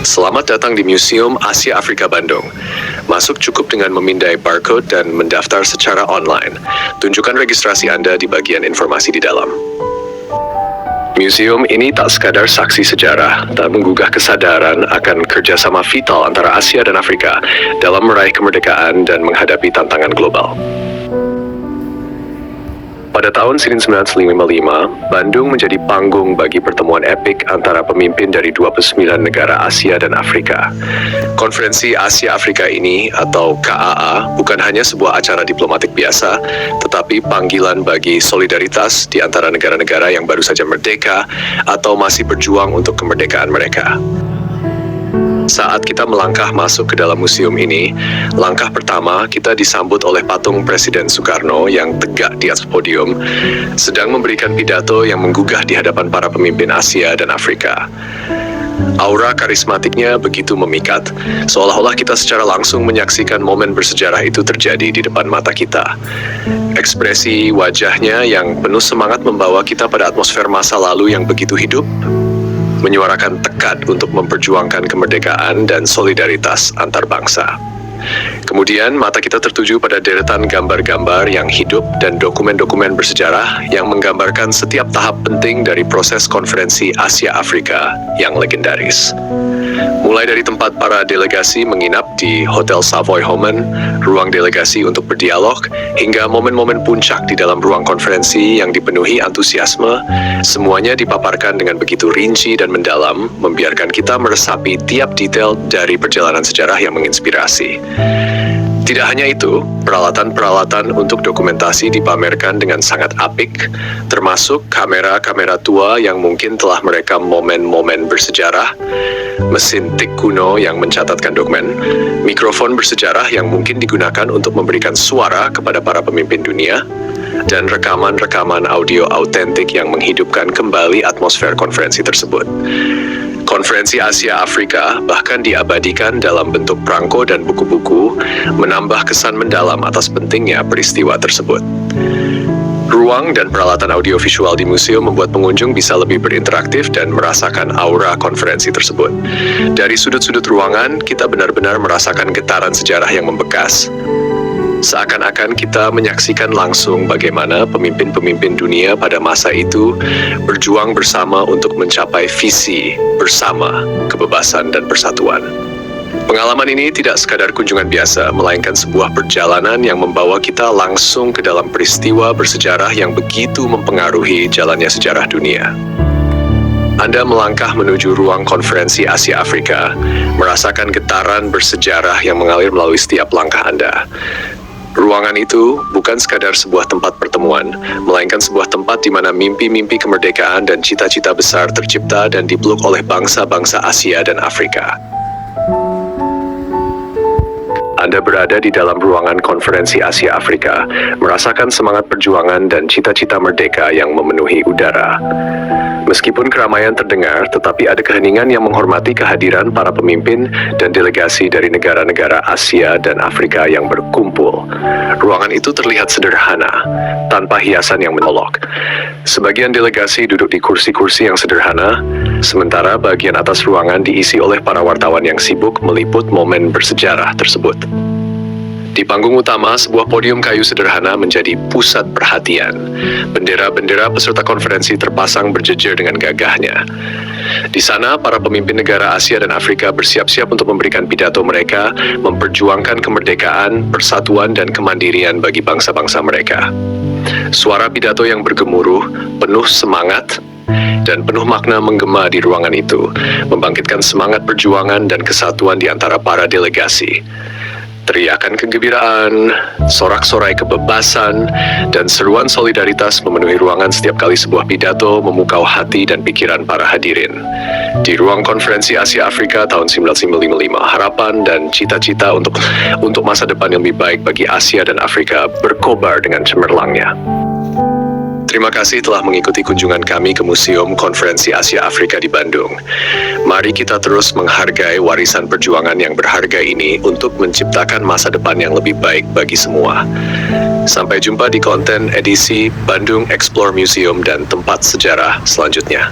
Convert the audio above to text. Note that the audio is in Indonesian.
Selamat datang di Museum Asia Afrika Bandung. Masuk cukup dengan memindai barcode dan mendaftar secara online. Tunjukkan registrasi Anda di bagian informasi di dalam. Museum ini tak sekadar saksi sejarah, tak menggugah kesadaran akan kerjasama vital antara Asia dan Afrika dalam meraih kemerdekaan dan menghadapi tantangan global. Pada tahun 1955, Bandung menjadi panggung bagi pertemuan epik antara pemimpin dari 29 negara Asia dan Afrika. Konferensi Asia Afrika ini, atau KAA, bukan hanya sebuah acara diplomatik biasa, tetapi panggilan bagi solidaritas di antara negara-negara yang baru saja merdeka atau masih berjuang untuk kemerdekaan mereka. Saat kita melangkah masuk ke dalam museum ini, langkah pertama kita disambut oleh patung Presiden Soekarno yang tegak di atas podium, sedang memberikan pidato yang menggugah di hadapan para pemimpin Asia dan Afrika. Aura karismatiknya begitu memikat, seolah-olah kita secara langsung menyaksikan momen bersejarah itu terjadi di depan mata kita. Ekspresi wajahnya yang penuh semangat membawa kita pada atmosfer masa lalu yang begitu hidup, menyuarakan tekad untuk memperjuangkan kemerdekaan dan solidaritas antar bangsa. Kemudian mata kita tertuju pada deretan gambar-gambar yang hidup dan dokumen-dokumen bersejarah yang menggambarkan setiap tahap penting dari proses konferensi Asia Afrika yang legendaris. Mulai dari tempat para delegasi menginap di Hotel Savoy Homan, ruang delegasi untuk berdialog, hingga momen-momen puncak di dalam ruang konferensi yang dipenuhi antusiasme, semuanya dipaparkan dengan begitu rinci dan mendalam, membiarkan kita meresapi tiap detail dari perjalanan sejarah yang menginspirasi. Tidak hanya itu, peralatan-peralatan untuk dokumentasi dipamerkan dengan sangat apik, termasuk kamera-kamera tua yang mungkin telah merekam momen-momen bersejarah, mesin tik kuno yang mencatatkan dokumen, mikrofon bersejarah yang mungkin digunakan untuk memberikan suara kepada para pemimpin dunia, dan rekaman-rekaman audio autentik yang menghidupkan kembali atmosfer konferensi tersebut. Konferensi Asia Afrika bahkan diabadikan dalam bentuk prangko dan buku-buku, menambah kesan mendalam atas pentingnya peristiwa tersebut. Ruang dan peralatan audiovisual di museum membuat pengunjung bisa lebih berinteraktif dan merasakan aura konferensi tersebut. Dari sudut-sudut ruangan, kita benar-benar merasakan getaran sejarah yang membekas. Seakan-akan kita menyaksikan langsung bagaimana pemimpin-pemimpin dunia pada masa itu berjuang bersama untuk mencapai visi bersama, kebebasan dan persatuan. Pengalaman ini tidak sekadar kunjungan biasa, melainkan sebuah perjalanan yang membawa kita langsung ke dalam peristiwa bersejarah yang begitu mempengaruhi jalannya sejarah dunia. Anda melangkah menuju ruang konferensi Asia Afrika, merasakan getaran bersejarah yang mengalir melalui setiap langkah Anda. Ruangan itu bukan sekadar sebuah tempat pertemuan, melainkan sebuah tempat di mana mimpi-mimpi kemerdekaan dan cita-cita besar tercipta dan dipeluk oleh bangsa-bangsa Asia dan Afrika. Anda berada di dalam ruangan konferensi Asia Afrika, merasakan semangat perjuangan dan cita-cita merdeka yang memenuhi udara. Meskipun keramaian terdengar, tetapi ada keheningan yang menghormati kehadiran para pemimpin dan delegasi dari negara-negara Asia dan Afrika yang berkumpul. Ruangan itu terlihat sederhana, tanpa hiasan yang menolok. Sebagian delegasi duduk di kursi-kursi yang sederhana, sementara bagian atas ruangan diisi oleh para wartawan yang sibuk meliput momen bersejarah tersebut. Di panggung utama, sebuah podium kayu sederhana menjadi pusat perhatian. Bendera-bendera peserta konferensi terpasang berjejer dengan gagahnya. Di sana, para pemimpin negara Asia dan Afrika bersiap-siap untuk memberikan pidato mereka, memperjuangkan kemerdekaan, persatuan, dan kemandirian bagi bangsa-bangsa mereka. Suara pidato yang bergemuruh, penuh semangat, dan penuh makna menggema di ruangan itu, membangkitkan semangat perjuangan dan kesatuan di antara para delegasi. Teriakan kegembiraan, sorak-sorai kebebasan, dan seruan solidaritas memenuhi ruangan setiap kali sebuah pidato memukau hati dan pikiran para hadirin. Di ruang konferensi Asia Afrika tahun 1955, harapan dan cita-cita untuk masa depan yang lebih baik bagi Asia dan Afrika berkobar dengan cemerlangnya. Terima kasih telah mengikuti kunjungan kami ke Museum Konferensi Asia Afrika di Bandung. Mari kita terus menghargai warisan perjuangan yang berharga ini untuk menciptakan masa depan yang lebih baik bagi semua. Sampai jumpa di konten edisi Bandung Explore Museum dan tempat sejarah selanjutnya.